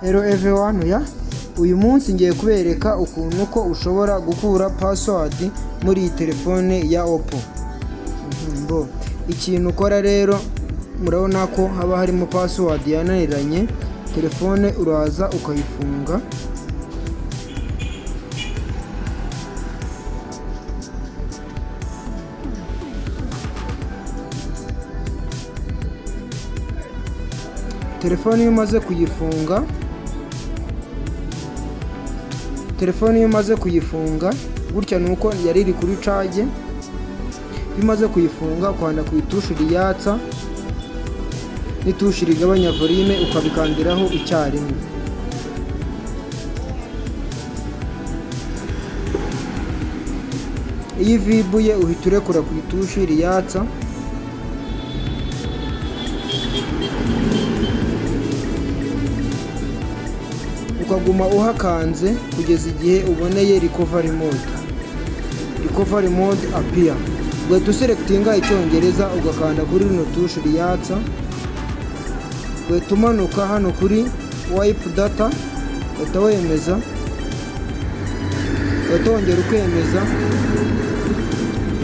Hello everyone, uyu munsi ngiye kubereka ukuntu ko ushobora gukura password muri iyi telefone ya OPPO. Ikintu ukora rero, murabona ko haba harimo password yananiranye, telefone uraza ukayifunga. Telefone iyo umaze kuyifunga gutya nuko yari iri kuri charge. Iyo umaze kuyifunga ukanda ku itushi riyatsa n'itushi rigabanya volume ukabikandiraho icyarimwe. Iyi vibuye uhita urekura ku itushi riyatsa, ukaguma uhakanze kugeza igihe uboneye recovery mode appear. Ugahita uselectinga icyongereza ugakanda kuri rino tushi riyatsa, ugahita umanuka hano kuri wipe data, ugahita wemeza, ugahita wongera ukemeza,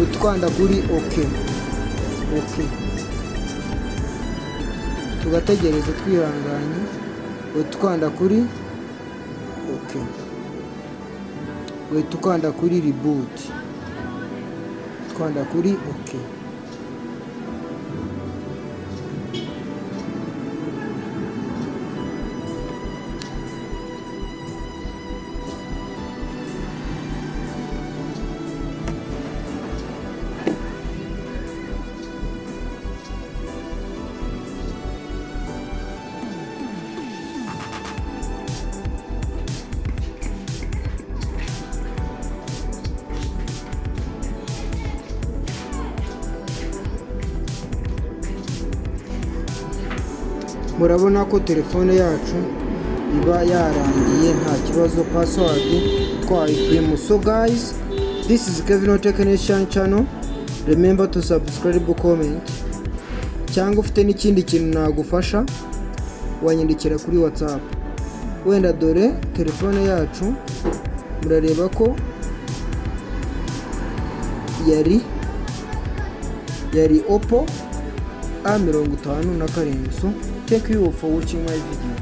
ukanda kuri OK. Tugategereza twihanganye, ukanda kuri OK, ugahita ukanda kuri reboot, ukanda kuri OK. Murabona ko telefone yacu iba yarangiye nta kibazo, password twayikuyemo. So guys, this is Kevin Technician channel. Remember to subscribe, comment, cyangwa ufite n'ikindi kintu nagufasha wanyandikira kuri WhatsApp. Wenda dore telefone yacu murareba ko yari OPPO A57. So thank you for watching my video.